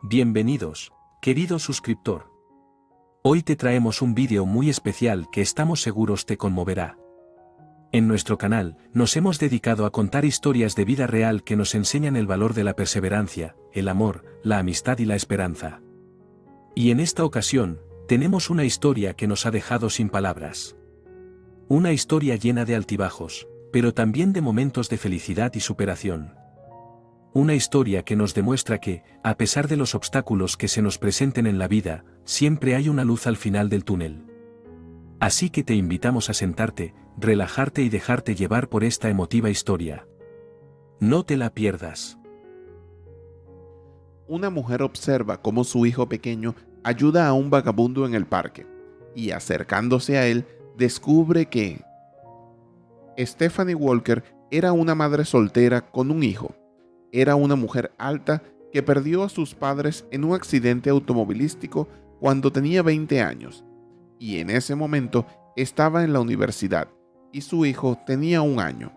Bienvenidos, querido suscriptor. Hoy te traemos un vídeo muy especial que estamos seguros te conmoverá. En nuestro canal, nos hemos dedicado a contar historias de vida real que nos enseñan el valor de la perseverancia, el amor, la amistad y la esperanza. Y en esta ocasión, tenemos una historia que nos ha dejado sin palabras. Una historia llena de altibajos, pero también de momentos de felicidad y superación. Una historia que nos demuestra que, a pesar de los obstáculos que se nos presenten en la vida, siempre hay una luz al final del túnel. Así que te invitamos a sentarte, relajarte y dejarte llevar por esta emotiva historia. No te la pierdas. Una mujer observa cómo su hijo pequeño ayuda a un vagabundo en el parque, y acercándose a él, descubre que Stephanie Walker era una madre soltera con un hijo. Era una mujer alta que perdió a sus padres en un accidente automovilístico cuando tenía 20 años, y en ese momento estaba en la universidad, y su hijo tenía 1 año.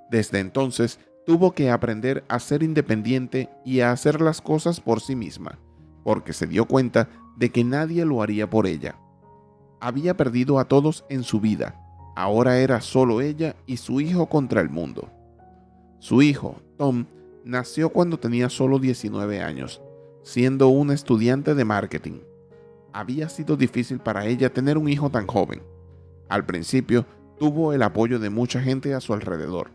Desde entonces tuvo que aprender a ser independiente y a hacer las cosas por sí misma, porque se dio cuenta de que nadie lo haría por ella. Había perdido a todos en su vida, ahora era solo ella y su hijo contra el mundo. Su hijo, Tom, nació cuando tenía solo 19 años, siendo una estudiante de marketing. Había sido difícil para ella tener un hijo tan joven. Al principio, tuvo el apoyo de mucha gente a su alrededor.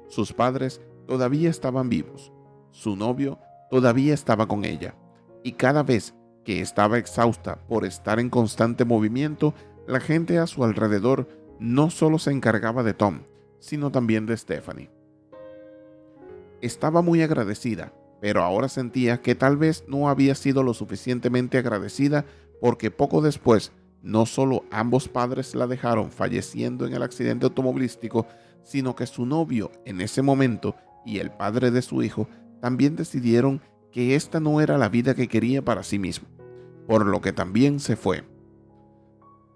Sus padres todavía estaban vivos. Su novio todavía estaba con ella. Y cada vez que estaba exhausta por estar en constante movimiento, la gente a su alrededor no solo se encargaba de Tom, sino también de Stephanie. Estaba muy agradecida, pero ahora sentía que tal vez no había sido lo suficientemente agradecida porque poco después, no solo ambos padres la dejaron falleciendo en el accidente automovilístico, sino que su novio en ese momento y el padre de su hijo también decidieron que esta no era la vida que quería para sí mismo, por lo que también se fue.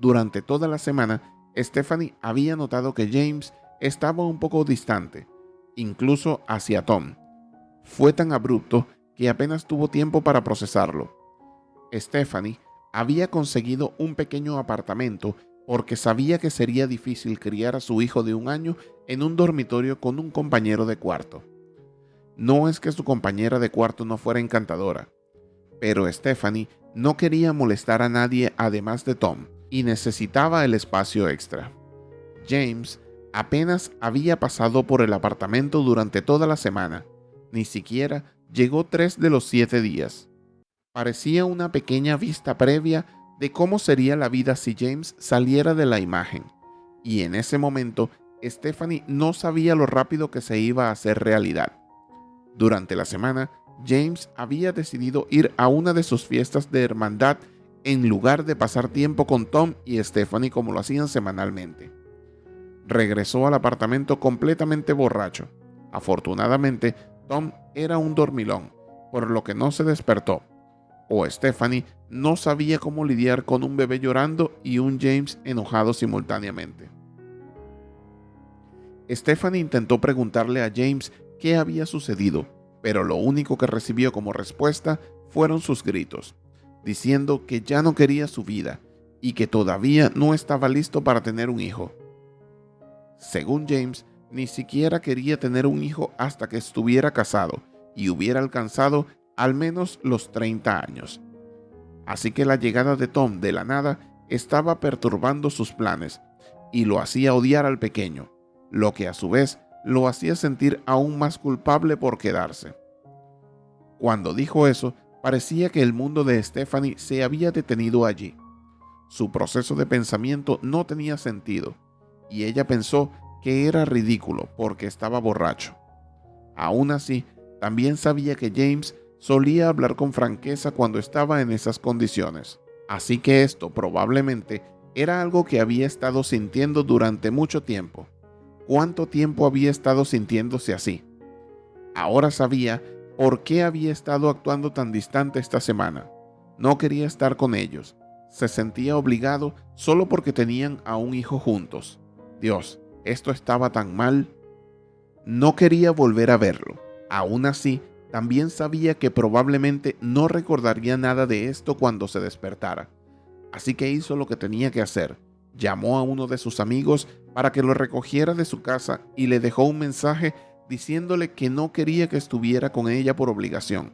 Durante toda la semana, Stephanie había notado que James estaba un poco distante, incluso hacia Tom. Fue tan abrupto que apenas tuvo tiempo para procesarlo. Stephanie había conseguido un pequeño apartamento porque sabía que sería difícil criar a su hijo de 1 año en un dormitorio con un compañero de cuarto. No es que su compañera de cuarto no fuera encantadora, pero Stephanie no quería molestar a nadie además de Tom y necesitaba el espacio extra. James apenas había pasado por el apartamento durante toda la semana. Ni siquiera llegó 3 de los 7 días. Parecía una pequeña vista previa de cómo sería la vida si James saliera de la imagen. Y en ese momento, Stephanie no sabía lo rápido que se iba a hacer realidad. Durante la semana, James había decidido ir a una de sus fiestas de hermandad en lugar de pasar tiempo con Tom y Stephanie como lo hacían semanalmente. Regresó al apartamento completamente borracho. Afortunadamente, Tom era un dormilón, por lo que no se despertó. O Stephanie no sabía cómo lidiar con un bebé llorando y un James enojado simultáneamente. Stephanie intentó preguntarle a James qué había sucedido, pero lo único que recibió como respuesta fueron sus gritos, diciendo que ya no quería su vida y que todavía no estaba listo para tener un hijo. Según James, ni siquiera quería tener un hijo hasta que estuviera casado y hubiera alcanzado al menos los 30 años. Así que la llegada de Tom de la nada estaba perturbando sus planes y lo hacía odiar al pequeño, lo que a su vez lo hacía sentir aún más culpable por quedarse. Cuando dijo eso, parecía que el mundo de Stephanie se había detenido allí. Su proceso de pensamiento no tenía sentido, y ella pensó que era ridículo porque estaba borracho. Aún así, también sabía que James solía hablar con franqueza cuando estaba en esas condiciones. Así que esto probablemente era algo que había estado sintiendo durante mucho tiempo. ¿Cuánto tiempo había estado sintiéndose así? Ahora sabía por qué había estado actuando tan distante esta semana. No quería estar con ellos. Se sentía obligado solo porque tenían a un hijo juntos. Dios, esto estaba tan mal. No quería volver a verlo. Aún así, también sabía que probablemente no recordaría nada de esto cuando se despertara. Así que hizo lo que tenía que hacer. Llamó a uno de sus amigos para que lo recogiera de su casa y le dejó un mensaje diciéndole que no quería que estuviera con ella por obligación.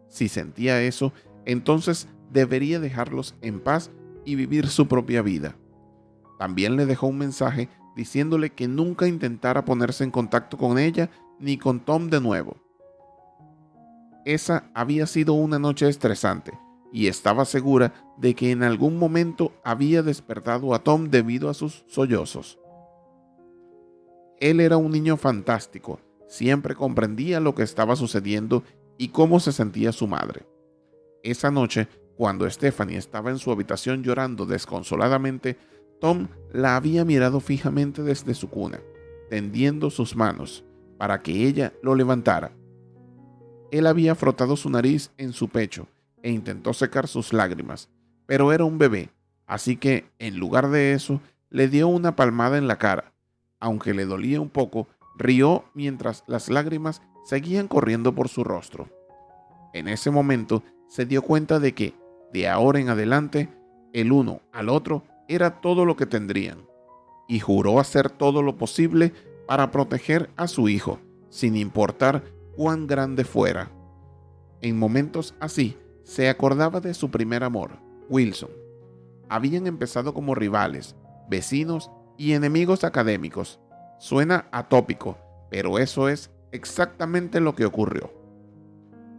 Si sentía eso, entonces debería dejarlos en paz y vivir su propia vida. También le dejó un mensaje diciéndole que nunca intentara ponerse en contacto con ella ni con Tom de nuevo. Esa había sido una noche estresante y estaba segura de que en algún momento había despertado a Tom debido a sus sollozos. Él era un niño fantástico, siempre comprendía lo que estaba sucediendo y cómo se sentía su madre. Esa noche, cuando Stephanie estaba en su habitación llorando desconsoladamente, Tom la había mirado fijamente desde su cuna, tendiendo sus manos para que ella lo levantara. Él había frotado su nariz en su pecho e intentó secar sus lágrimas, pero era un bebé, así que, en lugar de eso, le dio una palmada en la cara. Aunque le dolía un poco, rió mientras las lágrimas seguían corriendo por su rostro. En ese momento, se dio cuenta de que, de ahora en adelante, el uno al otro era todo lo que tendrían, y juró hacer todo lo posible para proteger a su hijo, sin importar cuán grande fuera. En momentos así, se acordaba de su primer amor, Wilson. Habían empezado como rivales, vecinos y enemigos académicos. Suena atópico, pero eso es exactamente lo que ocurrió.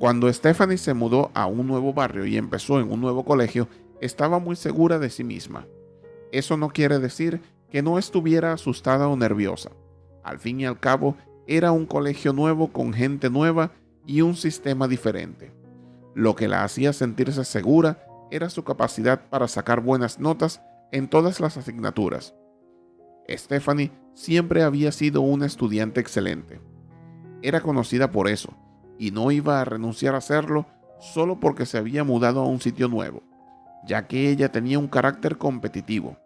Cuando Stephanie se mudó a un nuevo barrio y empezó en un nuevo colegio, estaba muy segura de sí misma. Eso no quiere decir que no estuviera asustada o nerviosa. Al fin y al cabo, era un colegio nuevo con gente nueva y un sistema diferente. Lo que la hacía sentirse segura era su capacidad para sacar buenas notas en todas las asignaturas. Stephanie siempre había sido una estudiante excelente. Era conocida por eso, y no iba a renunciar a hacerlo solo porque se había mudado a un sitio nuevo, ya que ella tenía un carácter competitivo,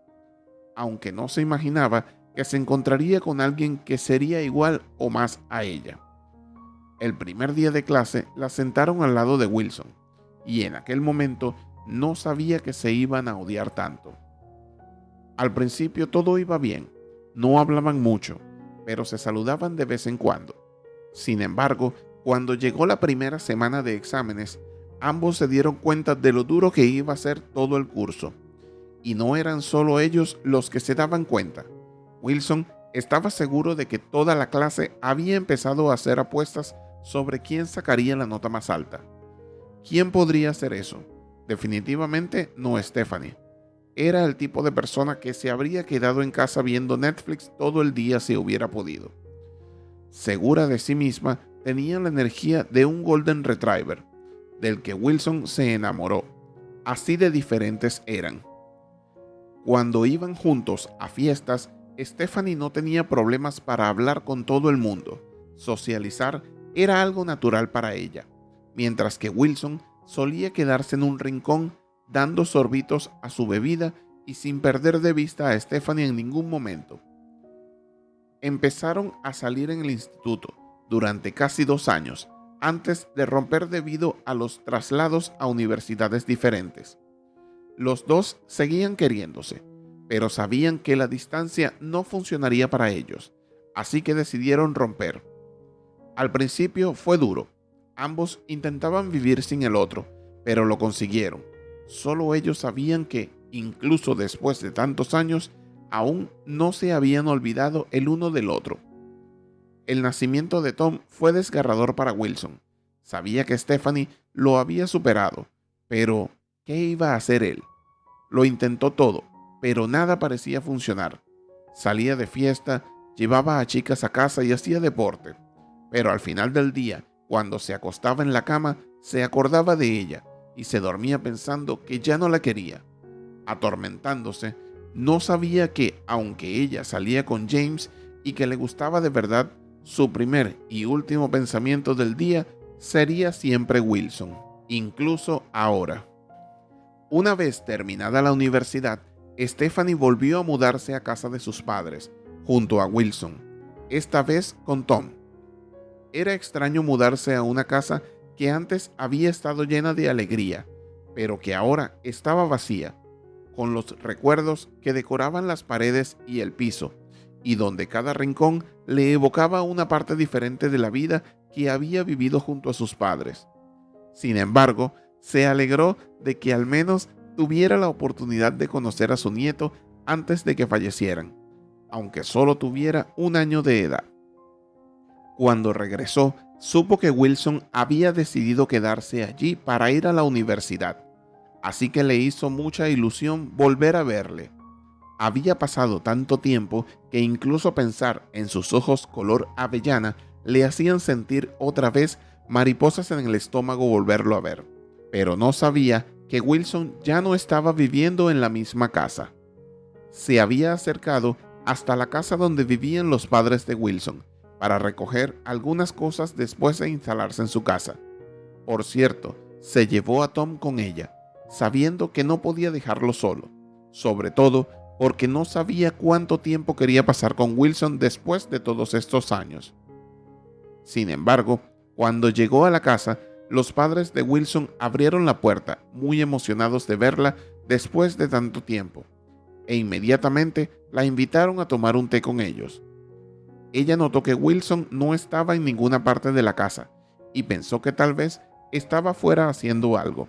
aunque no se imaginaba que se encontraría con alguien que sería igual o más a ella. El primer día de clase la sentaron al lado de Wilson, y en aquel momento no sabía que se iban a odiar tanto. Al principio todo iba bien, no hablaban mucho, pero se saludaban de vez en cuando. Sin embargo, cuando llegó la primera semana de exámenes, ambos se dieron cuenta de lo duro que iba a ser todo el curso. Y no eran solo ellos los que se daban cuenta. Wilson estaba seguro de que toda la clase había empezado a hacer apuestas sobre quién sacaría la nota más alta. ¿Quién podría hacer eso? Definitivamente no Stephanie. Era el tipo de persona que se habría quedado en casa viendo Netflix todo el día si hubiera podido. Segura de sí misma, tenía la energía de un Golden Retriever, del que Wilson se enamoró. Así de diferentes eran. Cuando iban juntos a fiestas, Stephanie no tenía problemas para hablar con todo el mundo. Socializar era algo natural para ella, mientras que Wilson solía quedarse en un rincón dando sorbitos a su bebida y sin perder de vista a Stephanie en ningún momento. Empezaron a salir en el instituto durante casi 2 años, antes de romper debido a los traslados a universidades diferentes. Los dos seguían queriéndose, pero sabían que la distancia no funcionaría para ellos, así que decidieron romper. Al principio fue duro. Ambos intentaban vivir sin el otro, pero lo consiguieron. Solo ellos sabían que, incluso después de tantos años, aún no se habían olvidado el uno del otro. El nacimiento de Tom fue desgarrador para Wilson. Sabía que Stephanie lo había superado, pero ¿qué iba a hacer él? Lo intentó todo, pero nada parecía funcionar. Salía de fiesta, llevaba a chicas a casa y hacía deporte. Pero al final del día, cuando se acostaba en la cama, se acordaba de ella y se dormía pensando que ya no la quería. Atormentándose, no sabía que, aunque ella salía con James y que le gustaba de verdad, su primer y último pensamiento del día sería siempre Wilson, incluso ahora. Una vez terminada la universidad, Stephanie volvió a mudarse a casa de sus padres, junto a Wilson, esta vez con Tom. Era extraño mudarse a una casa que antes había estado llena de alegría, pero que ahora estaba vacía, con los recuerdos que decoraban las paredes y el piso, y donde cada rincón le evocaba una parte diferente de la vida que había vivido junto a sus padres. Sin embargo, se alegró de que al menos tuviera la oportunidad de conocer a su nieto antes de que fallecieran, aunque solo tuviera 1 año de edad. Cuando regresó, supo que Wilson había decidido quedarse allí para ir a la universidad, así que le hizo mucha ilusión volver a verle. Había pasado tanto tiempo que incluso pensar en sus ojos color avellana le hacían sentir otra vez mariposas en el estómago volverlo a ver. Pero no sabía que Wilson ya no estaba viviendo en la misma casa. Se había acercado hasta la casa donde vivían los padres de Wilson para recoger algunas cosas después de instalarse en su casa. Por cierto, se llevó a Tom con ella, sabiendo que no podía dejarlo solo, sobre todo porque no sabía cuánto tiempo quería pasar con Wilson después de todos estos años. Sin embargo, cuando llegó a la casa, los padres de Wilson abrieron la puerta, muy emocionados de verla después de tanto tiempo, e inmediatamente la invitaron a tomar un té con ellos. Ella notó que Wilson no estaba en ninguna parte de la casa y pensó que tal vez estaba fuera haciendo algo.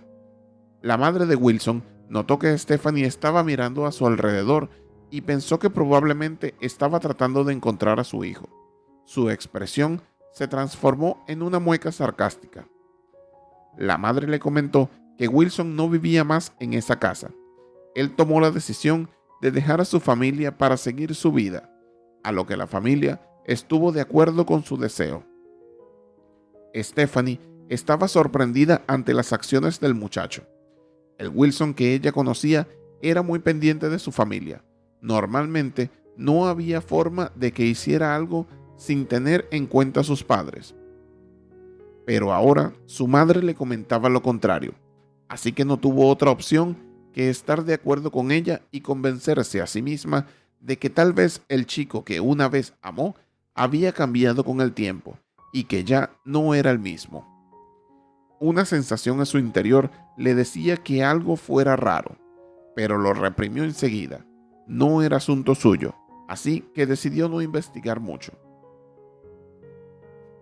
La madre de Wilson notó que Stephanie estaba mirando a su alrededor y pensó que probablemente estaba tratando de encontrar a su hijo. Su expresión se transformó en una mueca sarcástica. La madre le comentó que Wilson no vivía más en esa casa. Él tomó la decisión de dejar a su familia para seguir su vida, a lo que la familia estuvo de acuerdo con su deseo. Stephanie estaba sorprendida ante las acciones del muchacho. El Wilson que ella conocía era muy pendiente de su familia. Normalmente no había forma de que hiciera algo sin tener en cuenta a sus padres. Pero ahora su madre le comentaba lo contrario, así que no tuvo otra opción que estar de acuerdo con ella y convencerse a sí misma de que tal vez el chico que una vez amó había cambiado con el tiempo y que ya no era el mismo. Una sensación en su interior le decía que algo fuera raro, pero lo reprimió enseguida. No era asunto suyo, así que decidió no investigar mucho.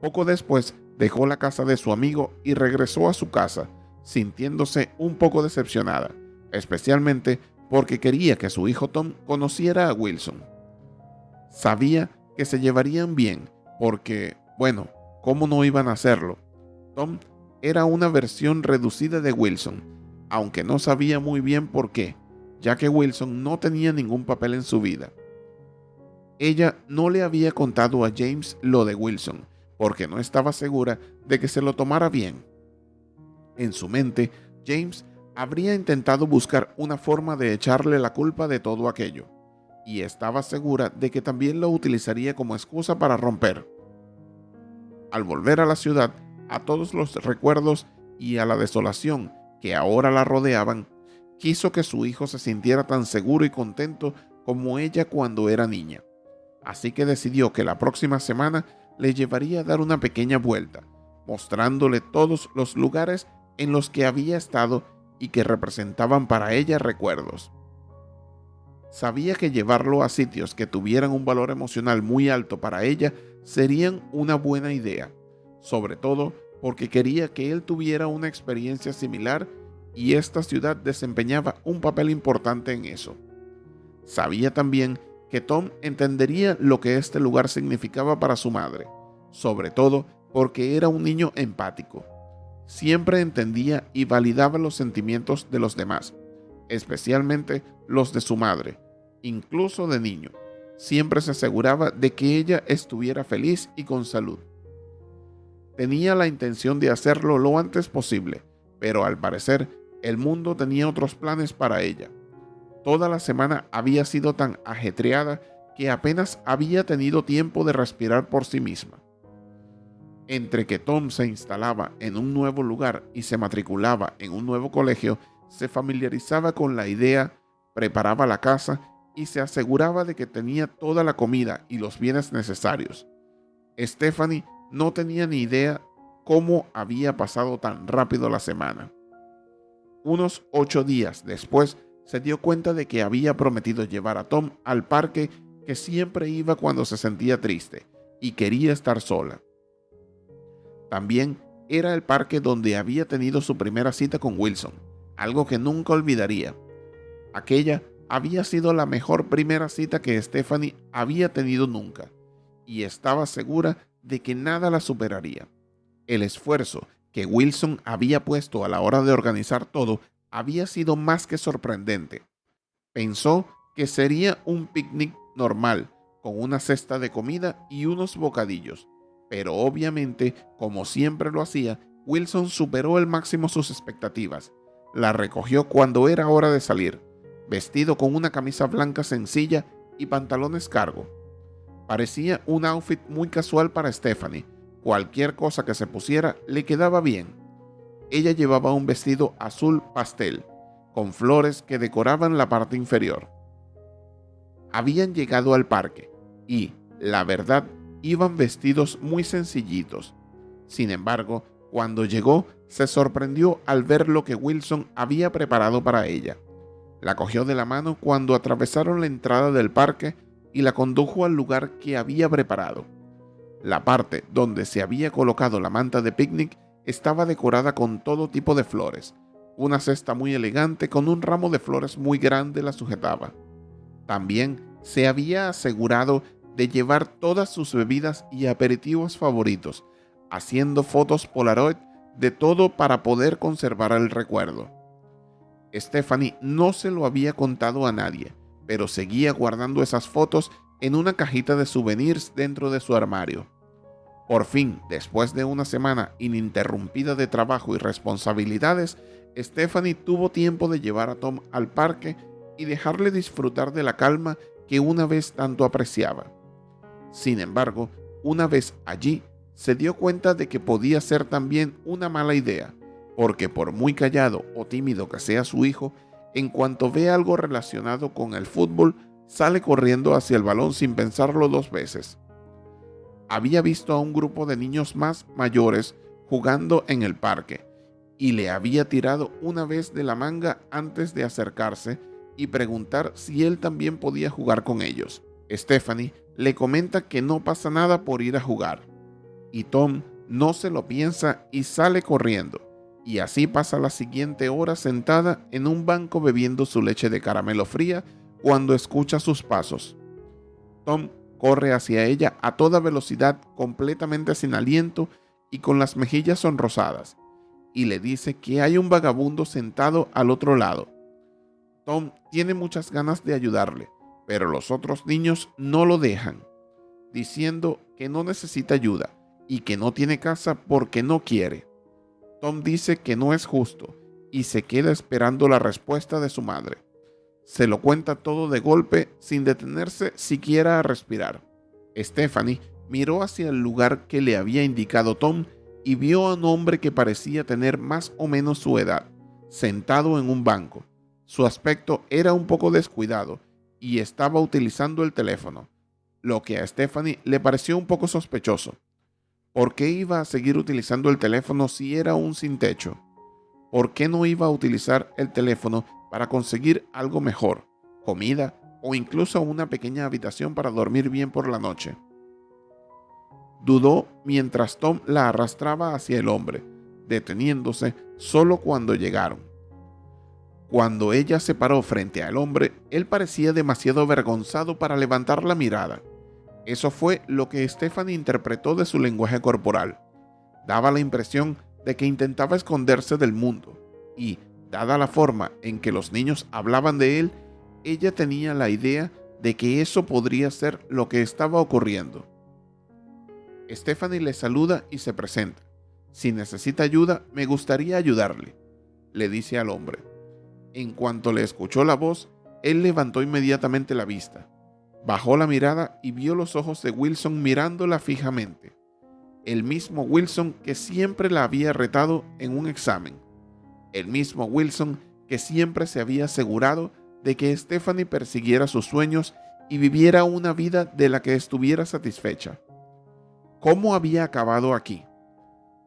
Poco después dejó la casa de su amigo y regresó a su casa, sintiéndose un poco decepcionada, especialmente porque quería que su hijo Tom conociera a Wilson. Sabía que se llevarían bien, porque, bueno, ¿cómo no iban a hacerlo? Tom era una versión reducida de Wilson, aunque no sabía muy bien por qué, ya que Wilson no tenía ningún papel en su vida. Ella no le había contado a James lo de Wilson, porque no estaba segura de que se lo tomara bien. En su mente, James habría intentado buscar una forma de echarle la culpa de todo aquello, y estaba segura de que también lo utilizaría como excusa para romper. Al volver a la ciudad, a todos los recuerdos y a la desolación que ahora la rodeaban, quiso que su hijo se sintiera tan seguro y contento como ella cuando era niña. Así que decidió que la próxima semana le llevaría a dar una pequeña vuelta, mostrándole todos los lugares en los que había estado y que representaban para ella recuerdos. Sabía que llevarlo a sitios que tuvieran un valor emocional muy alto para ella serían una buena idea, sobre todo porque quería que él tuviera una experiencia similar y esta ciudad desempeñaba un papel importante en eso. Sabía también que Tom entendería lo que este lugar significaba para su madre, sobre todo porque era un niño empático. Siempre entendía y validaba los sentimientos de los demás, especialmente los de su madre, incluso de niño. Siempre se aseguraba de que ella estuviera feliz y con salud. Tenía la intención de hacerlo lo antes posible, pero al parecer el mundo tenía otros planes para ella. Toda la semana había sido tan ajetreada que apenas había tenido tiempo de respirar por sí misma. Entre que Tom se instalaba en un nuevo lugar y se matriculaba en un nuevo colegio, se familiarizaba con la idea, preparaba la casa y se aseguraba de que tenía toda la comida y los bienes necesarios. Stephanie no tenía ni idea cómo había pasado tan rápido la semana. Unos 8 días después, se dio cuenta de que había prometido llevar a Tom al parque que siempre iba cuando se sentía triste y quería estar sola. También era el parque donde había tenido su primera cita con Wilson, algo que nunca olvidaría. Aquella había sido la mejor primera cita que Stephanie había tenido nunca, y estaba segura de que nada la superaría. El esfuerzo que Wilson había puesto a la hora de organizar todo había sido más que sorprendente. Pensó que sería un picnic normal, con una cesta de comida y unos bocadillos, pero obviamente, como siempre lo hacía, Wilson superó al máximo sus expectativas. La recogió cuando era hora de salir, vestido con una camisa blanca sencilla y pantalones cargo. Parecía un outfit muy casual para Stephanie. Cualquier cosa que se pusiera le quedaba bien. Ella llevaba un vestido azul pastel, con flores que decoraban la parte inferior. Habían llegado al parque y, la verdad, iban vestidos muy sencillitos. Sin embargo, cuando llegó, se sorprendió al ver lo que Wilson había preparado para ella. La cogió de la mano cuando atravesaron la entrada del parque y la condujo al lugar que había preparado. La parte donde se había colocado la manta de picnic estaba decorada con todo tipo de flores. Una cesta muy elegante con un ramo de flores muy grande la sujetaba. También se había asegurado de llevar todas sus bebidas y aperitivos favoritos, haciendo fotos Polaroid de todo para poder conservar el recuerdo. Stephanie no se lo había contado a nadie, pero seguía guardando esas fotos en una cajita de souvenirs dentro de su armario. Por fin, después de una semana ininterrumpida de trabajo y responsabilidades, Stephanie tuvo tiempo de llevar a Tom al parque y dejarle disfrutar de la calma que una vez tanto apreciaba. Sin embargo, una vez allí, se dio cuenta de que podía ser también una mala idea, porque por muy callado o tímido que sea su hijo, en cuanto ve algo relacionado con el fútbol, sale corriendo hacia el balón sin pensarlo 2 veces. Había visto a un grupo de niños más mayores jugando en el parque y le había tirado una vez de la manga antes de acercarse y preguntar si él también podía jugar con ellos. Stephanie le comenta que no pasa nada por ir a jugar, y Tom no se lo piensa y sale corriendo, y así pasa la siguiente hora sentada en un banco bebiendo su leche de caramelo fría cuando escucha sus pasos. Tom corre hacia ella a toda velocidad, completamente sin aliento y con las mejillas sonrosadas, y le dice que hay un vagabundo sentado al otro lado. Tom tiene muchas ganas de ayudarle, pero los otros niños no lo dejan, diciendo que no necesita ayuda y que no tiene casa porque no quiere. Tom dice que no es justo y se queda esperando la respuesta de su madre. Se lo cuenta todo de golpe sin detenerse siquiera a respirar. Stephanie miró hacia el lugar que le había indicado Tom y vio a un hombre que parecía tener más o menos su edad, sentado en un banco. Su aspecto era un poco descuidado y estaba utilizando el teléfono, lo que a Stephanie le pareció un poco sospechoso. ¿Por qué iba a seguir utilizando el teléfono si era un sin techo? ¿Por qué no iba a utilizar el teléfono para conseguir algo mejor, comida o incluso una pequeña habitación para dormir bien por la noche? Dudó mientras Tom la arrastraba hacia el hombre, deteniéndose solo cuando llegaron. Cuando ella se paró frente al hombre, él parecía demasiado avergonzado para levantar la mirada. Eso fue lo que Stephanie interpretó de su lenguaje corporal. Daba la impresión de que intentaba esconderse del mundo y, dada la forma en que los niños hablaban de él, ella tenía la idea de que eso podría ser lo que estaba ocurriendo. Stephanie le saluda y se presenta. Si necesita ayuda, me gustaría ayudarle, le dice al hombre. En cuanto le escuchó la voz, él levantó inmediatamente la vista. Bajó la mirada y vio los ojos de Wilson mirándola fijamente. El mismo Wilson que siempre la había retado en un examen. El mismo Wilson que siempre se había asegurado de que Stephanie persiguiera sus sueños y viviera una vida de la que estuviera satisfecha. ¿Cómo había acabado aquí?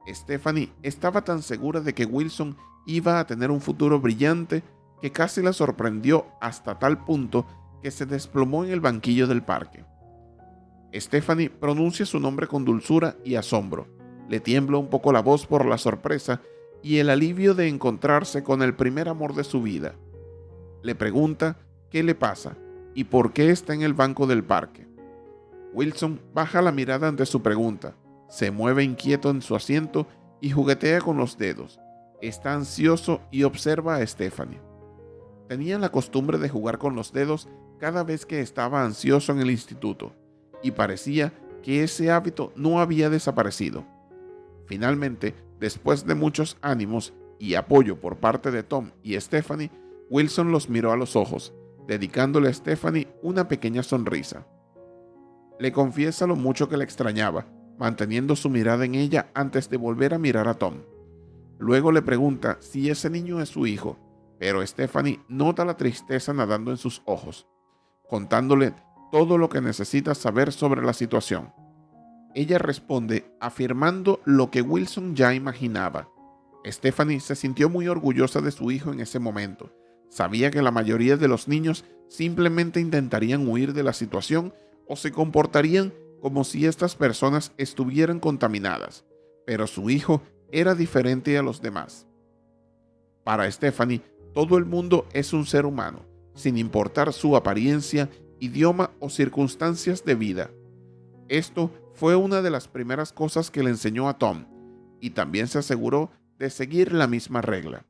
Stephanie estaba tan segura de que Wilson iba a tener un futuro brillante que casi la sorprendió hasta tal punto que se desplomó en el banquillo del parque. Stephanie pronuncia su nombre con dulzura y asombro. Le tiembla un poco la voz por la sorpresa y el alivio de encontrarse con el primer amor de su vida. Le pregunta qué le pasa y por qué está en el banco del parque. Wilson baja la mirada ante su pregunta, se mueve inquieto en su asiento y juguetea con los dedos. Está ansioso y observa a Stephanie. Tenía la costumbre de jugar con los dedos cada vez que estaba ansioso en el instituto, y parecía que ese hábito no había desaparecido. Finalmente, después de muchos ánimos y apoyo por parte de Tom y Stephanie, Wilson los miró a los ojos, dedicándole a Stephanie una pequeña sonrisa. Le confiesa lo mucho que la extrañaba, manteniendo su mirada en ella antes de volver a mirar a Tom. Luego le pregunta si ese niño es su hijo, pero Stephanie nota la tristeza nadando en sus ojos, contándole todo lo que necesita saber sobre la situación. Ella responde afirmando lo que Wilson ya imaginaba. Stephanie se sintió muy orgullosa de su hijo en ese momento. Sabía que la mayoría de los niños simplemente intentarían huir de la situación o se comportarían como si estas personas estuvieran contaminadas, pero su hijo era diferente a los demás. Para Stephanie, todo el mundo es un ser humano, sin importar su apariencia, idioma o circunstancias de vida. Esto fue una de las primeras cosas que le enseñó a Tom, y también se aseguró de seguir la misma regla.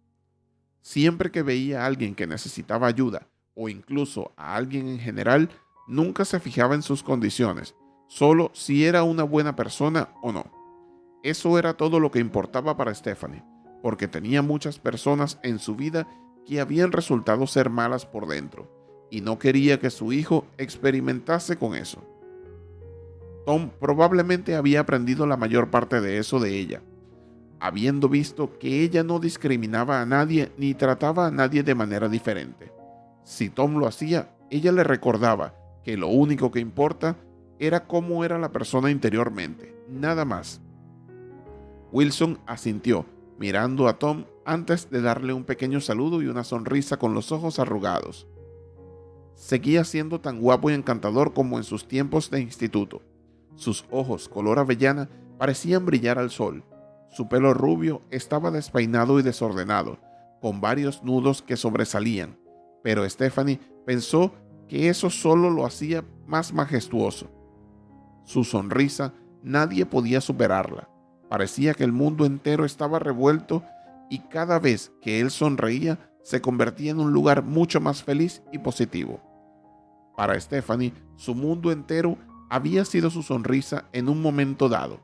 Siempre que veía a alguien que necesitaba ayuda, o incluso a alguien en general, nunca se fijaba en sus condiciones, solo si era una buena persona o no. Eso era todo lo que importaba para Stephanie, porque tenía muchas personas en su vida que habían resultado ser malas por dentro, y no quería que su hijo experimentase con eso. Tom probablemente había aprendido la mayor parte de eso de ella, habiendo visto que ella no discriminaba a nadie ni trataba a nadie de manera diferente. Si Tom lo hacía, ella le recordaba que lo único que importa era cómo era la persona interiormente, nada más. Wilson asintió, mirando a Tom antes de darle un pequeño saludo y una sonrisa con los ojos arrugados. Seguía siendo tan guapo y encantador como en sus tiempos de instituto. Sus ojos color avellana parecían brillar al sol. Su pelo rubio estaba despeinado y desordenado, con varios nudos que sobresalían, pero Stephanie pensó que eso solo lo hacía más majestuoso. Su sonrisa nadie podía superarla. Parecía que el mundo entero estaba revuelto y cada vez que él sonreía se convertía en un lugar mucho más feliz y positivo. Para Stephanie, su mundo entero había sido su sonrisa en un momento dado.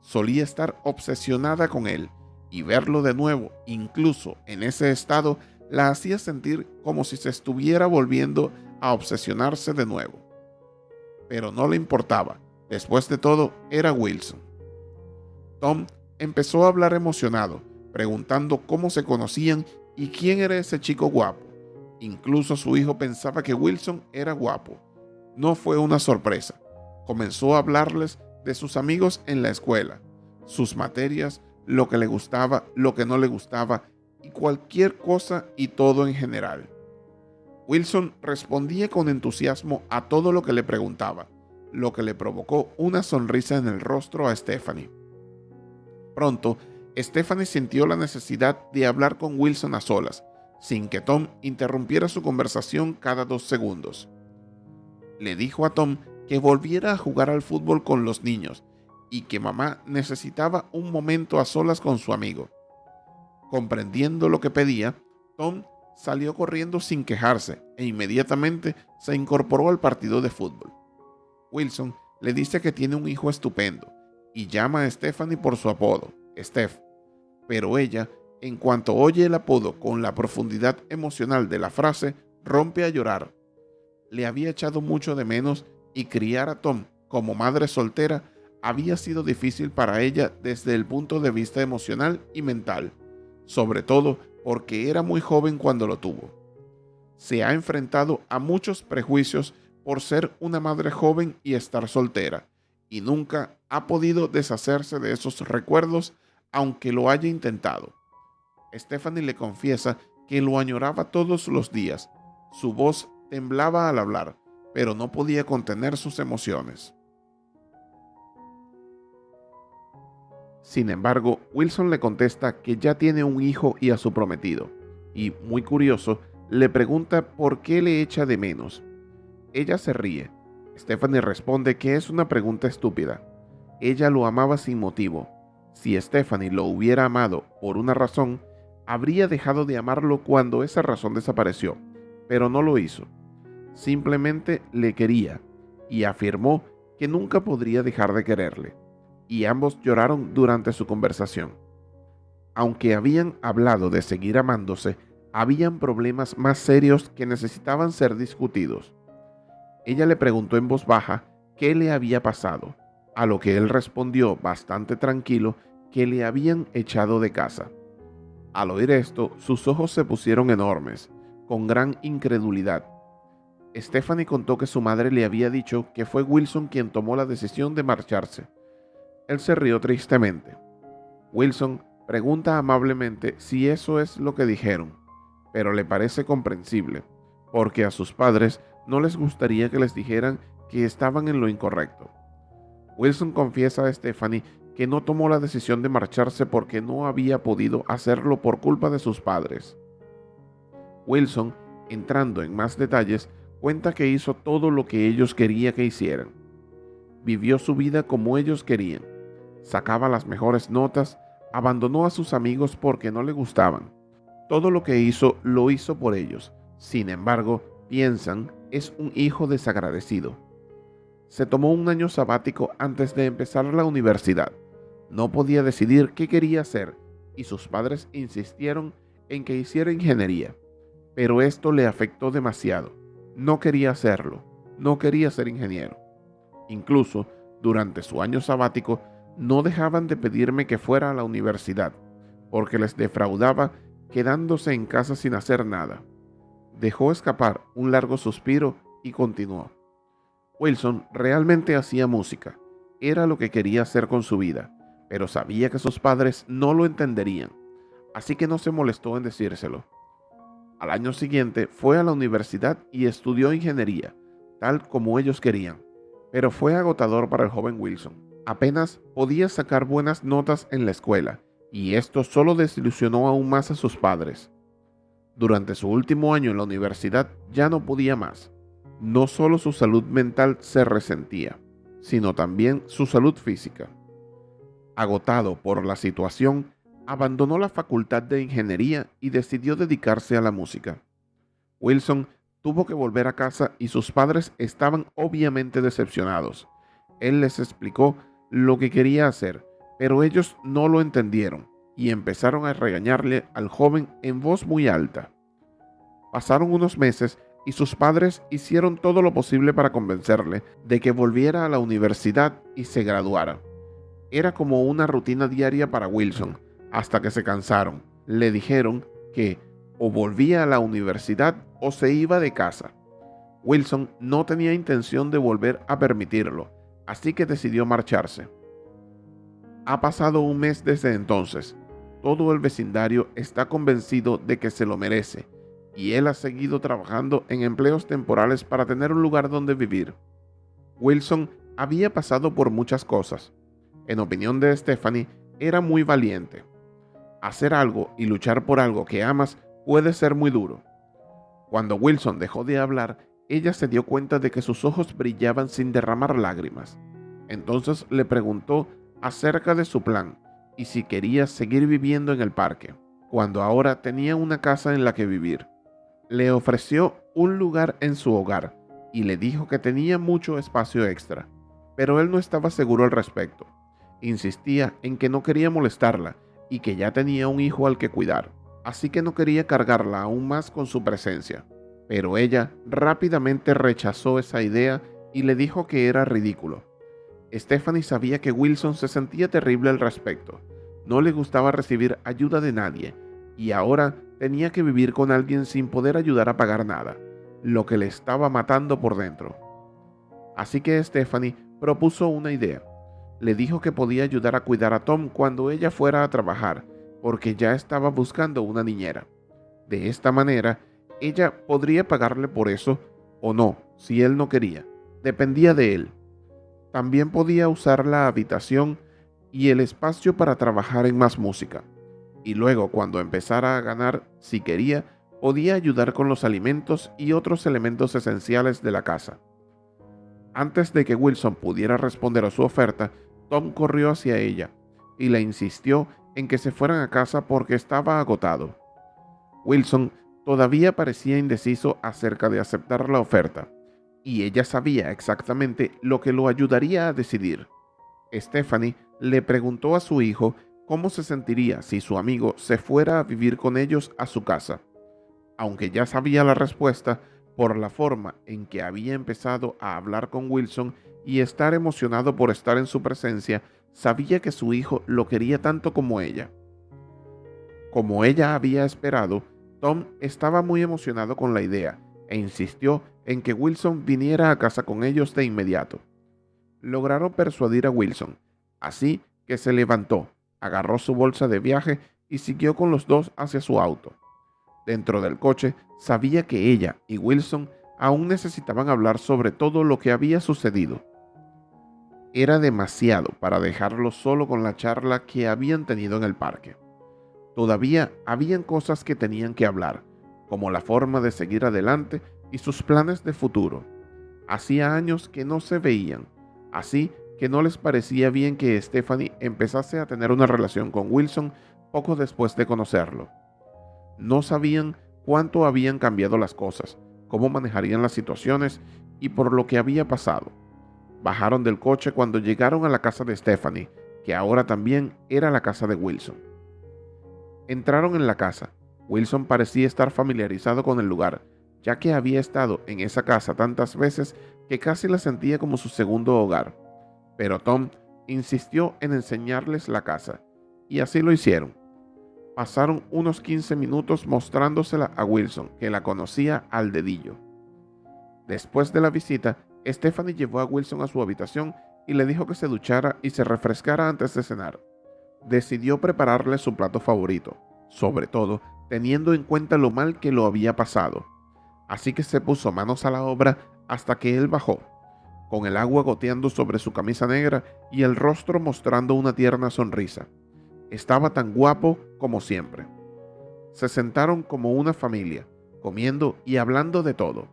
Solía estar obsesionada con él y verlo de nuevo, incluso en ese estado, la hacía sentir como si se estuviera volviendo a obsesionarse de nuevo. Pero no le importaba. Después de todo, era Wilson. Tom empezó a hablar emocionado, preguntando cómo se conocían y quién era ese chico guapo. Incluso su hijo pensaba que Wilson era guapo. No fue una sorpresa. Comenzó a hablarles de sus amigos en la escuela, sus materias, lo que le gustaba, lo que no le gustaba y cualquier cosa y todo en general. Wilson respondía con entusiasmo a todo lo que le preguntaba, lo que le provocó una sonrisa en el rostro a Stephanie. Pronto, Stephanie sintió la necesidad de hablar con Wilson a solas, sin que Tom interrumpiera su conversación cada 2 segundos. Le dijo a Tom que volviera a jugar al fútbol con los niños y que mamá necesitaba un momento a solas con su amigo. Comprendiendo lo que pedía, Tom salió corriendo sin quejarse e inmediatamente se incorporó al partido de fútbol. Wilson le dice que tiene un hijo estupendo y llama a Stephanie por su apodo, Steph, pero ella, en cuanto oye el apodo con la profundidad emocional de la frase, rompe a llorar. Le había echado mucho de menos y criar a Tom como madre soltera había sido difícil para ella desde el punto de vista emocional y mental, sobre todo porque era muy joven cuando lo tuvo. Se ha enfrentado a muchos prejuicios por ser una madre joven y estar soltera, y nunca ha podido deshacerse de esos recuerdos aunque lo haya intentado. Stephanie le confiesa que lo añoraba todos los días. Su voz temblaba al hablar, pero no podía contener sus emociones. Sin embargo, Wilson le contesta que ya tiene un hijo y a su prometido, y, muy curioso, le pregunta por qué le echa de menos. Ella se ríe. Stephanie responde que es una pregunta estúpida. Ella lo amaba sin motivo. Si Stephanie lo hubiera amado por una razón, habría dejado de amarlo cuando esa razón desapareció, pero no lo hizo. Simplemente le quería, y afirmó que nunca podría dejar de quererle, y ambos lloraron durante su conversación. Aunque habían hablado de seguir amándose, habían problemas más serios que necesitaban ser discutidos. Ella le preguntó en voz baja qué le había pasado, a lo que él respondió bastante tranquilo que le habían echado de casa. Al oír esto, sus ojos se pusieron enormes, con gran incredulidad. Stephanie contó que su madre le había dicho que fue Wilson quien tomó la decisión de marcharse. Él se rió tristemente. Wilson pregunta amablemente si eso es lo que dijeron, pero le parece comprensible, porque a sus padres no les gustaría que les dijeran que estaban en lo incorrecto. Wilson confiesa a Stephanie que no tomó la decisión de marcharse porque no había podido hacerlo por culpa de sus padres. Wilson, entrando en más detalles, cuenta que hizo todo lo que ellos querían que hicieran. Vivió su vida como ellos querían. Sacaba las mejores notas, abandonó a sus amigos porque no le gustaban. Todo lo que hizo lo hizo por ellos. Sin embargo, piensan, es un hijo desagradecido. Se tomó un año sabático antes de empezar la universidad. No podía decidir qué quería hacer y sus padres insistieron en que hiciera ingeniería. Pero esto le afectó demasiado. No quería hacerlo. No quería ser ingeniero. Incluso, durante su año sabático, no dejaban de pedirme que fuera a la universidad, porque les defraudaba quedándose en casa sin hacer nada. Dejó escapar un largo suspiro y continuó. Wilson realmente hacía música, era lo que quería hacer con su vida, pero sabía que sus padres no lo entenderían, así que no se molestó en decírselo. Al año siguiente fue a la universidad y estudió ingeniería, tal como ellos querían, pero fue agotador para el joven Wilson. Apenas podía sacar buenas notas en la escuela, y esto solo desilusionó aún más a sus padres. Durante su último año en la universidad ya no podía más. No solo su salud mental se resentía, sino también su salud física. Agotado por la situación, abandonó la facultad de ingeniería y decidió dedicarse a la música. Wilson tuvo que volver a casa y sus padres estaban obviamente decepcionados. Él les explicó lo que quería hacer, pero ellos no lo entendieron y empezaron a regañarle al joven en voz muy alta. Pasaron unos meses y sus padres hicieron todo lo posible para convencerle de que volviera a la universidad y se graduara. Era como una rutina diaria para Wilson, hasta que se cansaron. Le dijeron que o volvía a la universidad o se iba de casa. Wilson no tenía intención de volver a permitirlo, así que decidió marcharse. Ha pasado un mes desde entonces. Todo el vecindario está convencido de que se lo merece, y él ha seguido trabajando en empleos temporales para tener un lugar donde vivir. Wilson había pasado por muchas cosas. En opinión de Stephanie, era muy valiente. Hacer algo y luchar por algo que amas puede ser muy duro. Cuando Wilson dejó de hablar, ella se dio cuenta de que sus ojos brillaban sin derramar lágrimas. Entonces le preguntó acerca de su plan y si quería seguir viviendo en el parque, cuando ahora tenía una casa en la que vivir. Le ofreció un lugar en su hogar y le dijo que tenía mucho espacio extra, pero él no estaba seguro al respecto. Insistía en que no quería molestarla y que ya tenía un hijo al que cuidar, así que no quería cargarla aún más con su presencia. Pero ella rápidamente rechazó esa idea y le dijo que era ridículo. Stephanie sabía que Wilson se sentía terrible al respecto. No le gustaba recibir ayuda de nadie y ahora tenía que vivir con alguien sin poder ayudar a pagar nada, lo que le estaba matando por dentro. Así que Stephanie propuso una idea. le dijo que podía ayudar a cuidar a Tom cuando ella fuera a trabajar, porque ya estaba buscando una niñera. De esta manera, ella podría pagarle por eso o no, si él no quería. Dependía de él. También podía usar la habitación y el espacio para trabajar en más música. Y luego, cuando empezara a ganar, si quería, podía ayudar con los alimentos y otros elementos esenciales de la casa. Antes de que Wilson pudiera responder a su oferta, Tom corrió hacia ella y le insistió en que se fueran a casa porque estaba agotado. Wilson todavía parecía indeciso acerca de aceptar la oferta, y ella sabía exactamente lo que lo ayudaría a decidir. Stephanie le preguntó a su hijo cómo se sentiría si su amigo se fuera a vivir con ellos a su casa. Aunque ya sabía la respuesta por la forma en que había empezado a hablar con Wilson y estar emocionado por estar en su presencia, sabía que su hijo lo quería tanto como ella. Como ella había esperado, Tom estaba muy emocionado con la idea e insistió en que Wilson viniera a casa con ellos de inmediato. Lograron persuadir a Wilson, así que se levantó, agarró su bolsa de viaje y siguió con los dos hacia su auto. Dentro del coche, sabía que ella y Wilson aún necesitaban hablar sobre todo lo que había sucedido. Era demasiado para dejarlo solo con la charla que habían tenido en el parque. Todavía habían cosas que tenían que hablar, como la forma de seguir adelante y sus planes de futuro. Hacía años que no se veían, así que no les parecía bien que Stephanie empezase a tener una relación con Wilson poco después de conocerlo. No sabían cuánto habían cambiado las cosas, cómo manejarían las situaciones y por lo que había pasado. Bajaron del coche cuando llegaron a la casa de Stephanie, que ahora también era la casa de Wilson. Entraron en la casa. Wilson parecía estar familiarizado con el lugar, ya que había estado en esa casa tantas veces que casi la sentía como su segundo hogar. Pero Tom insistió en enseñarles la casa, y así lo hicieron. Pasaron unos 15 minutos mostrándosela a Wilson, que la conocía al dedillo. Después de la visita, Stephanie llevó a Wilson a su habitación y le dijo que se duchara y se refrescara antes de cenar. Decidió prepararle su plato favorito, sobre todo teniendo en cuenta lo mal que lo había pasado. Así que se puso manos a la obra hasta que él bajó, con el agua goteando sobre su camisa negra y el rostro mostrando una tierna sonrisa. Estaba tan guapo como siempre. Se sentaron como una familia, comiendo y hablando de todo.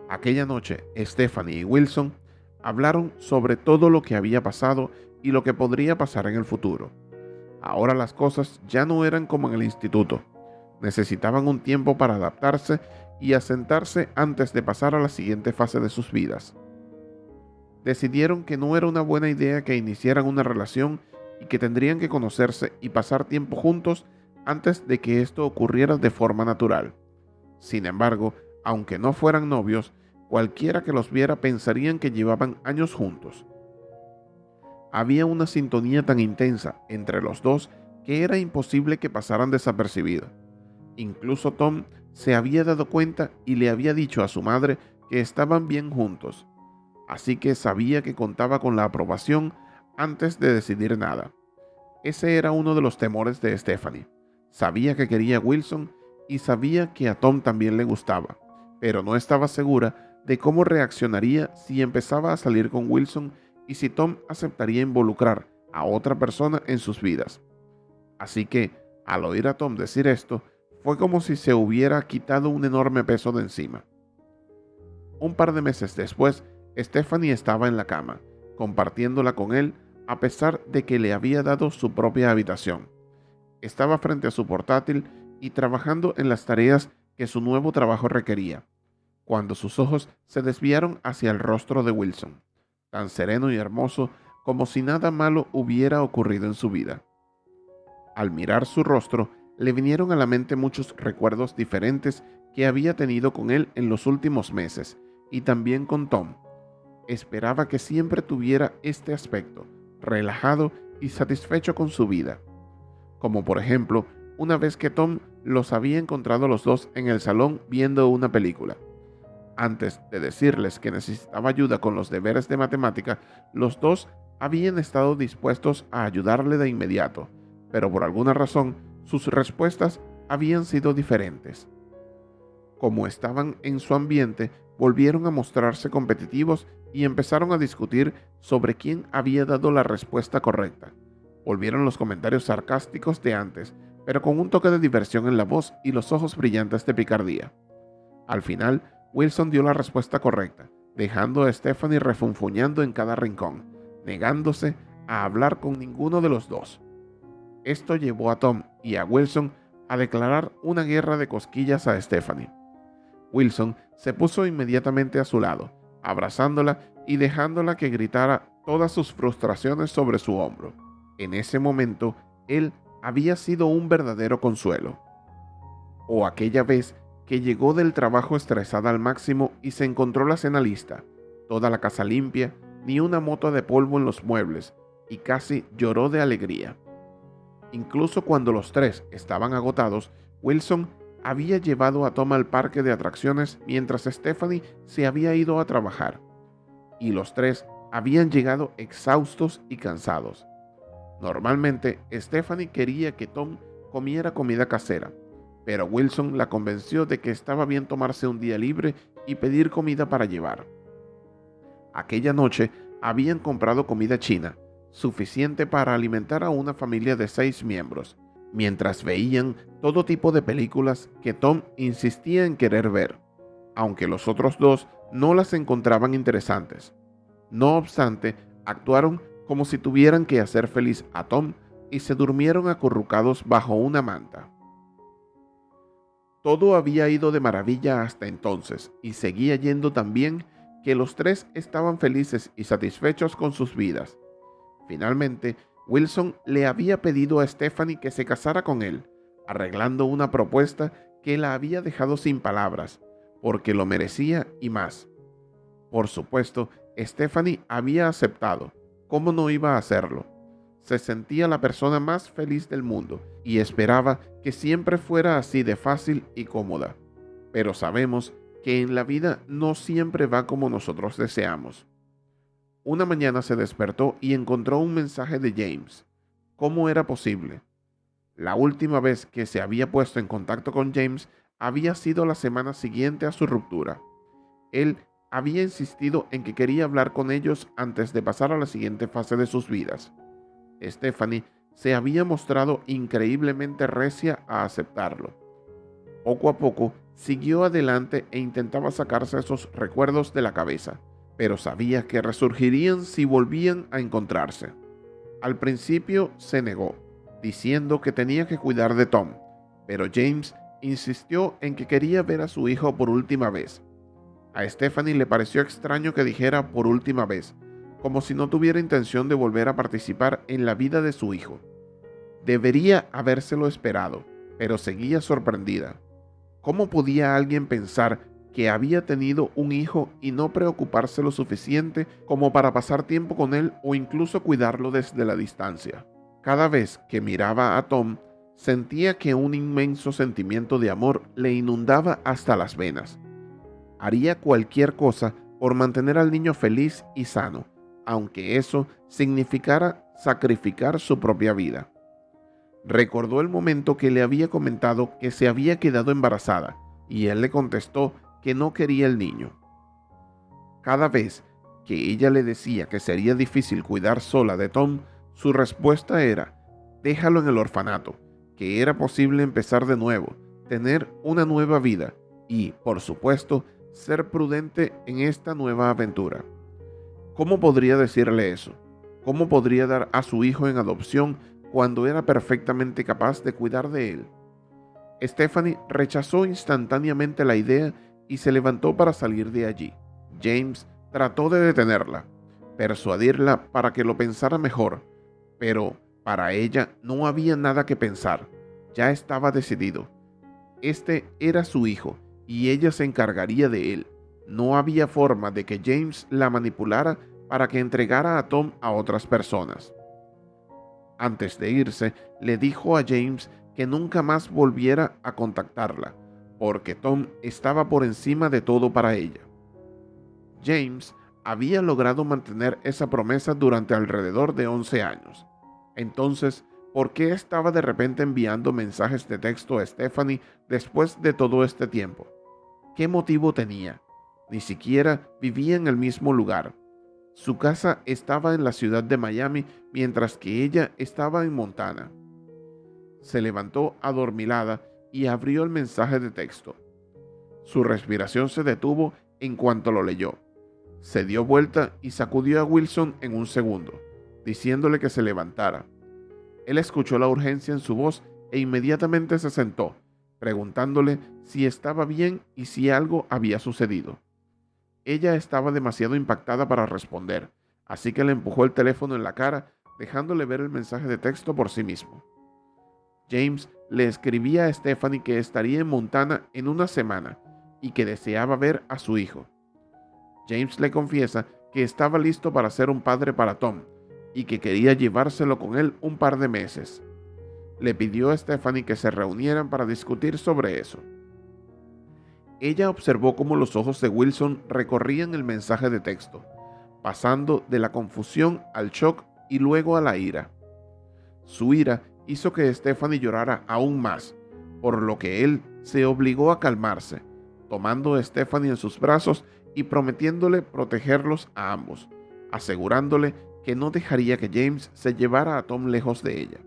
Aquella noche, Stephanie y Wilson hablaron sobre todo lo que había pasado y lo que podría pasar en el futuro. Ahora las cosas ya no eran como en el instituto. Necesitaban un tiempo para adaptarse y asentarse antes de pasar a la siguiente fase de sus vidas. Decidieron que no era una buena idea que iniciaran una relación y que tendrían que conocerse y pasar tiempo juntos antes de que esto ocurriera de forma natural. Sin embargo, aunque no fueran novios, cualquiera que los viera pensarían que llevaban años juntos. Había una sintonía tan intensa entre los dos que era imposible que pasaran desapercibidos. Incluso Tom se había dado cuenta y le había dicho a su madre que estaban bien juntos, así que sabía que contaba con la aprobación antes de decidir nada. Ese era uno de los temores de Stephanie. Sabía que quería a Wilson y sabía que a Tom también le gustaba, pero no estaba segura de cómo reaccionaría si empezaba a salir con Wilson y si Tom aceptaría involucrar a otra persona en sus vidas. Así que, al oír a Tom decir esto, fue como si se hubiera quitado un enorme peso de encima. Un par de meses después, Stephanie estaba en la cama, compartiéndola con él a pesar de que le había dado su propia habitación. Estaba frente a su portátil y trabajando en las tareas que su nuevo trabajo requería, cuando sus ojos se desviaron hacia el rostro de Wilson, tan sereno y hermoso como si nada malo hubiera ocurrido en su vida. Al mirar su rostro, le vinieron a la mente muchos recuerdos diferentes que había tenido con él en los últimos meses, y también con Tom. Esperaba que siempre tuviera este aspecto, relajado y satisfecho con su vida. Como por ejemplo, una vez que Tom los había encontrado los dos en el salón viendo una película. Antes de decirles que necesitaba ayuda con los deberes de matemática, los dos habían estado dispuestos a ayudarle de inmediato, pero por alguna razón sus respuestas habían sido diferentes. Como estaban en su ambiente, volvieron a mostrarse competitivos y empezaron a discutir sobre quién había dado la respuesta correcta. Volvieron los comentarios sarcásticos de antes, pero con un toque de diversión en la voz y los ojos brillantes de picardía. Al final, Wilson dio la respuesta correcta, dejando a Stephanie refunfuñando en cada rincón, negándose a hablar con ninguno de los dos. Esto llevó a Tom y a Wilson a declarar una guerra de cosquillas a Stephanie. Wilson se puso inmediatamente a su lado, abrazándola y dejándola que gritara todas sus frustraciones sobre su hombro. En ese momento, él había sido un verdadero consuelo. O aquella vez que llegó del trabajo estresada al máximo y se encontró la cena lista, toda la casa limpia, ni una mota de polvo en los muebles, y casi lloró de alegría. Incluso cuando los tres estaban agotados, Wilson había llevado a Tom al parque de atracciones mientras Stephanie se había ido a trabajar, y los tres habían llegado exhaustos y cansados. Normalmente, Stephanie quería que Tom comiera comida casera, pero Wilson la convenció de que estaba bien tomarse un día libre y pedir comida para llevar. Aquella noche habían comprado comida china, suficiente para alimentar a una familia de 6 miembros, mientras veían todo tipo de películas que Tom insistía en querer ver, aunque los otros dos no las encontraban interesantes. No obstante, actuaron como si tuvieran que hacer feliz a Tom y se durmieron acurrucados bajo una manta. Todo había ido de maravilla hasta entonces, y seguía yendo tan bien que los tres estaban felices y satisfechos con sus vidas. Finalmente, Wilson le había pedido a Stephanie que se casara con él, arreglando una propuesta que la había dejado sin palabras, porque lo merecía y más. Por supuesto, Stephanie había aceptado. ¿Cómo no iba a hacerlo? Se sentía la persona más feliz del mundo y esperaba que siempre fuera así de fácil y cómoda. Pero sabemos que en la vida no siempre va como nosotros deseamos. Una mañana se despertó y encontró un mensaje de James. ¿Cómo era posible? La última vez que se había puesto en contacto con James había sido la semana siguiente a su ruptura. Él había insistido en que quería hablar con ellos antes de pasar a la siguiente fase de sus vidas. Stephanie se había mostrado increíblemente recia a aceptarlo. Poco a poco siguió adelante e intentaba sacarse esos recuerdos de la cabeza, pero sabía que resurgirían si volvían a encontrarse. Al principio se negó, diciendo que tenía que cuidar de Tom, pero James insistió en que quería ver a su hijo por última vez. A Stephanie le pareció extraño que dijera por última vez, como si no tuviera intención de volver a participar en la vida de su hijo. Debería habérselo esperado, pero seguía sorprendida. ¿Cómo podía alguien pensar que había tenido un hijo y no preocuparse lo suficiente como para pasar tiempo con él o incluso cuidarlo desde la distancia? Cada vez que miraba a Tom, sentía que un inmenso sentimiento de amor le inundaba hasta las venas. Haría cualquier cosa por mantener al niño feliz y sano, aunque eso significara sacrificar su propia vida. Recordó el momento que le había comentado que se había quedado embarazada, y él le contestó que no quería el niño. Cada vez que ella le decía que sería difícil cuidar sola de Tom, su respuesta era: déjalo en el orfanato, que era posible empezar de nuevo, tener una nueva vida y, por supuesto, ser prudente en esta nueva aventura. ¿Cómo podría decirle eso? ¿Cómo podría dar a su hijo en adopción cuando era perfectamente capaz de cuidar de él? Stephanie rechazó instantáneamente la idea y se levantó para salir de allí. James trató de detenerla, persuadirla para que lo pensara mejor, pero para ella no había nada que pensar. Ya estaba decidido. Este era su hijo y ella se encargaría de él. No había forma de que James la manipulara para que entregara a Tom a otras personas. Antes de irse, le dijo a James que nunca más volviera a contactarla, porque Tom estaba por encima de todo para ella. James Había logrado mantener esa promesa durante alrededor de 11 años. Entonces, ¿por qué estaba de repente enviando mensajes de texto a Stephanie después de todo este tiempo? ¿Qué motivo tenía? Ni siquiera vivía en el mismo lugar. Su casa estaba en la ciudad de Miami, mientras que ella estaba en Montana. Se levantó adormilada y abrió el mensaje de texto. Su respiración se detuvo en cuanto lo leyó. Se dio vuelta y sacudió a Wilson en un segundo, diciéndole que se levantara. Él escuchó la urgencia en su voz e inmediatamente se sentó, preguntándole si estaba bien y si algo había sucedido. Ella estaba demasiado impactada para responder, así que le empujó el teléfono en la cara, dejándole ver el mensaje de texto por sí mismo. James le escribía a Stephanie que estaría en Montana en una semana y que deseaba ver a su hijo. James le confiesa que estaba listo para ser un padre para Tom y que quería llevárselo con él un par de meses. Le pidió a Stephanie que se reunieran para discutir sobre eso. Ella observó cómo los ojos de Wilson recorrían el mensaje de texto, pasando de la confusión al shock y luego a la ira. Su ira hizo que Stephanie llorara aún más, por lo que él se obligó a calmarse, tomando a Stephanie en sus brazos y prometiéndole protegerlos a ambos, asegurándole que no dejaría que James se llevara a Tom lejos de ella.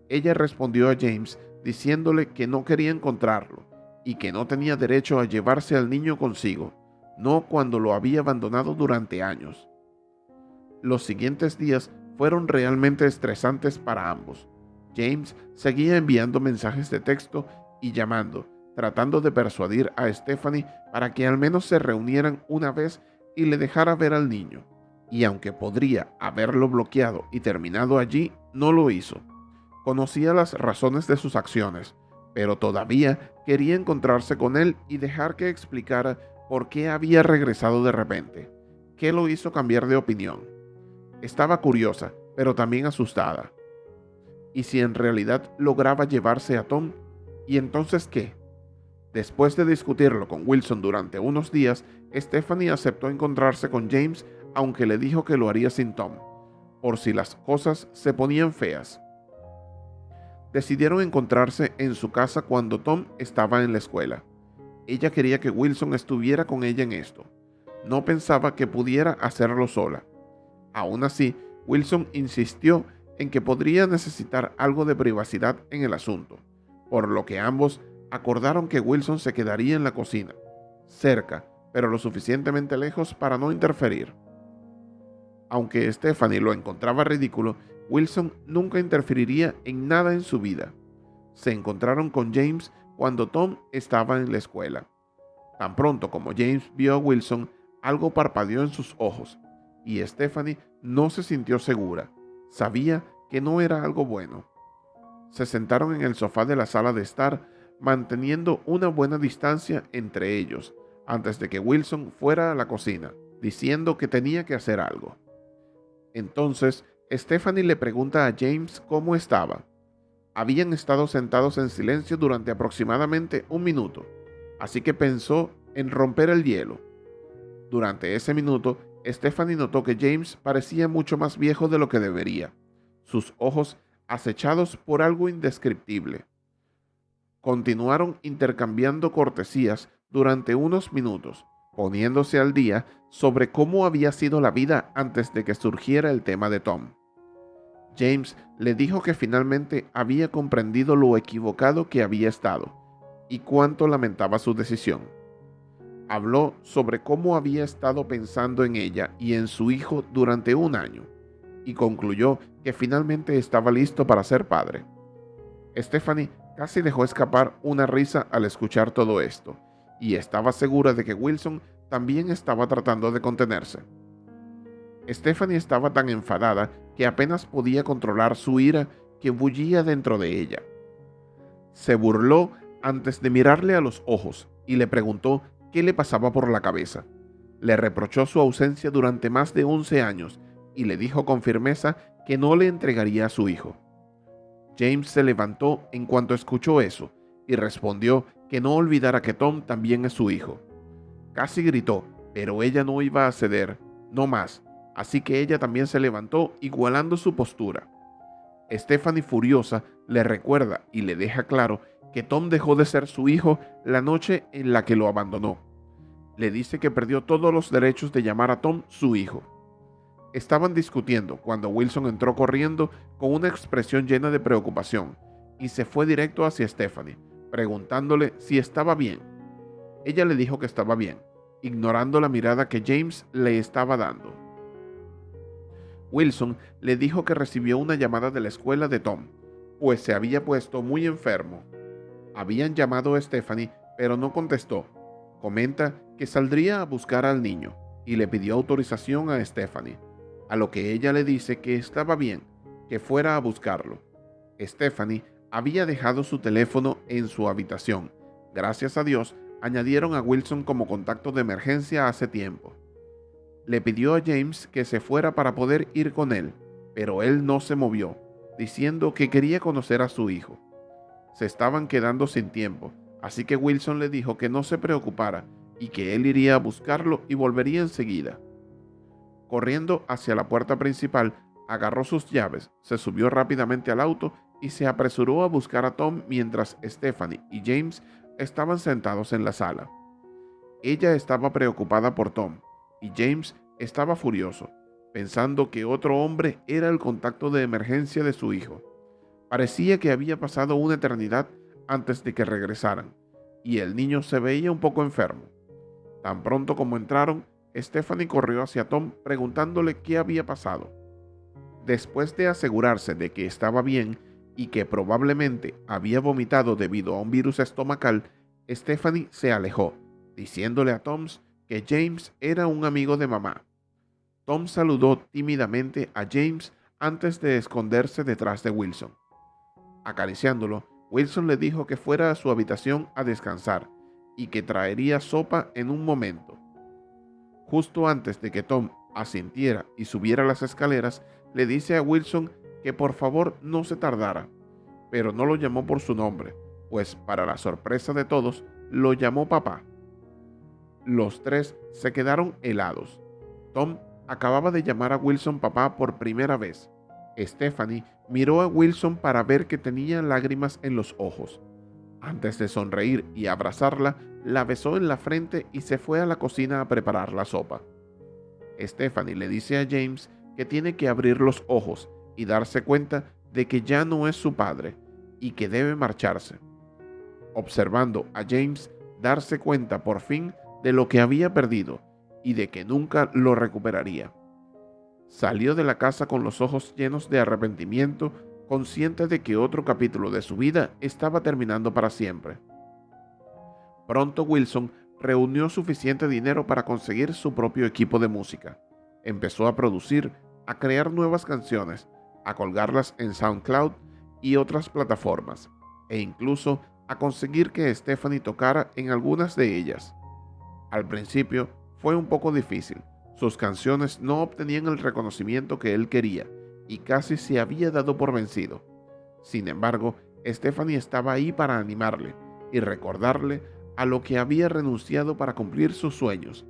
Ella respondió a James diciéndole que no quería encontrarlo y que no tenía derecho a llevarse al niño consigo, no cuando lo había abandonado durante años. Los siguientes días fueron realmente estresantes para ambos. James seguía enviando mensajes de texto y llamando, tratando de persuadir a Stephanie para que al menos se reunieran una vez y le dejara ver al niño. Y aunque podría haberlo bloqueado y terminado allí, no lo hizo. Conocía las razones de sus acciones, pero todavía quería encontrarse con él y dejar que explicara por qué había regresado de repente. ¿Qué lo hizo cambiar de opinión? Estaba curiosa, pero también asustada. ¿Y si en realidad lograba llevarse a Tom? ¿Y entonces qué? Después de discutirlo con Wilson durante unos días, Stephanie aceptó encontrarse con James, aunque le dijo que lo haría sin Tom, por si las cosas se ponían feas. Decidieron encontrarse en su casa cuando Tom estaba en la escuela. Ella quería que Wilson estuviera con ella en esto. No pensaba que pudiera hacerlo sola. Aún así, Wilson insistió en que podría necesitar algo de privacidad en el asunto, por lo que ambos acordaron que Wilson se quedaría en la cocina, cerca, pero lo suficientemente lejos para no interferir. Aunque Stephanie lo encontraba ridículo, Wilson nunca interferiría en nada en su vida. Se encontraron con James cuando Tom estaba en la escuela. Tan pronto como James vio a Wilson, algo parpadeó en sus ojos, y Stephanie no se sintió segura. Sabía que no era algo bueno. Se sentaron en el sofá de la sala de estar, manteniendo una buena distancia entre ellos, antes de que Wilson fuera a la cocina, diciendo que tenía que hacer algo. Entonces, Stephanie le pregunta a James cómo estaba. Habían estado sentados en silencio durante aproximadamente un minuto, así que pensó en romper el hielo. Durante ese minuto, Stephanie notó que James parecía mucho más viejo de lo que debería, sus ojos acechados por algo indescriptible. Continuaron intercambiando cortesías durante unos minutos, poniéndose al día sobre cómo había sido la vida antes de que surgiera el tema de Tom. James le dijo que finalmente había comprendido lo equivocado que había estado y cuánto lamentaba su decisión. Habló sobre cómo había estado pensando en ella y en su hijo durante un año y concluyó que finalmente estaba listo para ser padre. Stephanie casi dejó escapar una risa al escuchar todo esto y estaba segura de que Wilson también estaba tratando de contenerse. Stephanie estaba tan enfadada que apenas podía controlar su ira que bullía dentro de ella. Se burló antes de mirarle a los ojos y le preguntó qué le pasaba por la cabeza. Le reprochó su ausencia durante más de 11 años y le dijo con firmeza que no le entregaría a su hijo. James se levantó en cuanto escuchó eso y respondió que no olvidara que Tom también es su hijo. Casi gritó, Pero ella no iba a ceder, no más, así que ella también se levantó igualando su postura. Stephanie, furiosa, le recuerda y le deja claro que Tom dejó de ser su hijo la noche en la que lo abandonó. Le dice que perdió todos los derechos de llamar a Tom su hijo. Estaban discutiendo cuando Wilson entró corriendo con una expresión llena de preocupación y se fue directo hacia Stephanie, preguntándole si estaba bien. Ella le dijo que estaba bien, ignorando la mirada que James le estaba dando. Wilson le dijo que recibió una llamada de la escuela de Tom, pues se había puesto muy enfermo. Habían llamado a Stephanie, pero no contestó. Comenta que saldría a buscar al niño y le pidió autorización a Stephanie, a lo que ella le dice que estaba bien, que fuera a buscarlo. Stephanie había dejado su teléfono en su habitación. Gracias a Dios, añadieron a Wilson como contacto de emergencia hace tiempo. Le pidió a James que se fuera para poder ir con él, pero él no se movió, diciendo que quería conocer a su hijo. Se estaban quedando sin tiempo, así que Wilson le dijo que no se preocupara y que él iría a buscarlo y volvería enseguida. Corriendo hacia la puerta principal, agarró sus llaves, se subió rápidamente al auto y se apresuró a buscar a Tom mientras Stephanie y James estaban sentados en la sala. Ella estaba preocupada por Tom y James estaba furioso, pensando que otro hombre era el contacto de emergencia de su hijo. Parecía que había pasado una eternidad antes de que regresaran, y el niño se veía un poco enfermo. Tan pronto como entraron, Stephanie corrió hacia Tom preguntándole qué había pasado. Después de asegurarse de que estaba bien y que probablemente había vomitado debido a un virus estomacal, Stephanie se alejó, diciéndole a Tom que James era un amigo de mamá. Tom saludó tímidamente a James antes de esconderse detrás de Wilson. Acariciándolo, Wilson le dijo que fuera a su habitación a descansar y que traería sopa en un momento. Justo antes de que Tom asintiera y subiera las escaleras, le dice a Wilson que por favor no se tardara, pero no lo llamó por su nombre, pues para la sorpresa de todos, lo llamó papá. Los tres se quedaron helados. Tom acababa de llamar a Wilson papá por primera vez. Stephanie miró a Wilson para ver que tenía lágrimas en los ojos. Antes de sonreír y abrazarla, la besó en la frente y se fue a la cocina a preparar la sopa. Stephanie le dice a James que tiene que abrir los ojos y darse cuenta de que ya no es su padre y que debe marcharse. Observando a James darse cuenta por fin de lo que había perdido y de que nunca lo recuperaría. Salió de la casa con los ojos llenos de arrepentimiento, consciente de que otro capítulo de su vida estaba terminando para siempre. Pronto Wilson reunió suficiente dinero para conseguir su propio equipo de música. Empezó a producir, a crear nuevas canciones, a colgarlas en SoundCloud y otras plataformas, e incluso a conseguir que Stephanie tocara en algunas de ellas. Al principio fue un poco difícil. Sus canciones no obtenían el reconocimiento que él quería y casi se había dado por vencido. Sin embargo, Stephanie estaba ahí para animarle y recordarle a lo que había renunciado para cumplir sus sueños.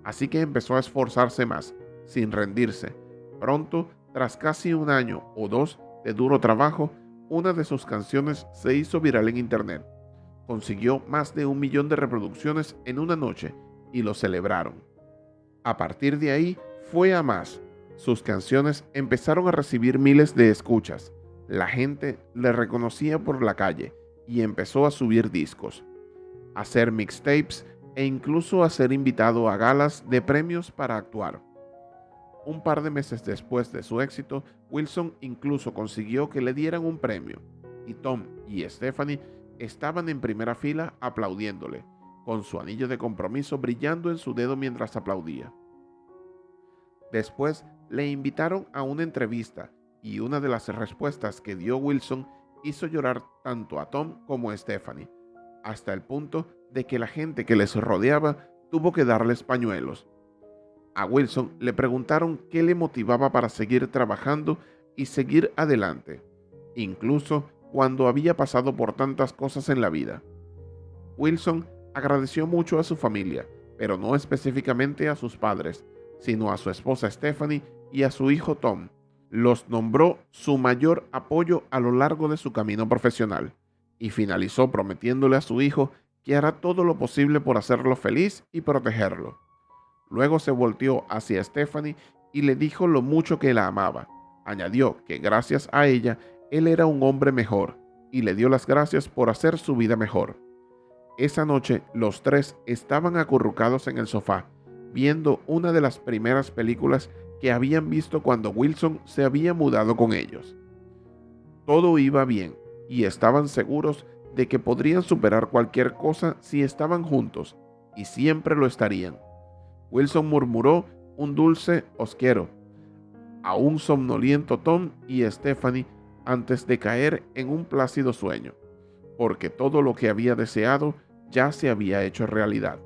Así que empezó a esforzarse más, sin rendirse. Pronto, tras casi un año o dos de duro trabajo, una de sus canciones se hizo viral en internet. Consiguió más de 1 millón de reproducciones en una noche y lo celebraron. A partir de ahí fue a más. Sus canciones empezaron a recibir miles de escuchas. La gente le reconocía por la calle y empezó a subir discos, a hacer mixtapes e incluso a ser invitado a galas de premios para actuar. Un par de meses después de su éxito, Wilson incluso consiguió que le dieran un premio, y Tom y Stephanie estaban en primera fila aplaudiéndole, con su anillo de compromiso brillando en su dedo mientras aplaudía. Después le invitaron a una entrevista y una de las respuestas que dio Wilson hizo llorar tanto a Tom como a Stephanie, hasta el punto de que la gente que les rodeaba tuvo que darles pañuelos. A Wilson le preguntaron qué le motivaba para seguir trabajando y seguir adelante, incluso cuando había pasado por tantas cosas en la vida. Wilson agradeció mucho a su familia pero no específicamente a sus padres, sino a su esposa Stephanie y a su hijo Tom. Los nombró su mayor apoyo a lo largo de su camino profesional y finalizó prometiéndole a su hijo que hará todo lo posible por hacerlo feliz y protegerlo. Luego se volteó hacia Stephanie y le dijo lo mucho que la amaba. Añadió que gracias a ella, él era un hombre mejor y le dio las gracias por hacer su vida mejor. Esa noche los tres estaban acurrucados en el sofá, viendo una de las primeras películas que habían visto cuando Wilson se había mudado con ellos. Todo iba bien y estaban seguros de que podrían superar cualquier cosa si estaban juntos, y siempre lo estarían. Wilson murmuró un dulce os quiero a un somnoliento Tom y Stephanie antes de caer en un plácido sueño, porque todo lo que había deseado ya se había hecho realidad.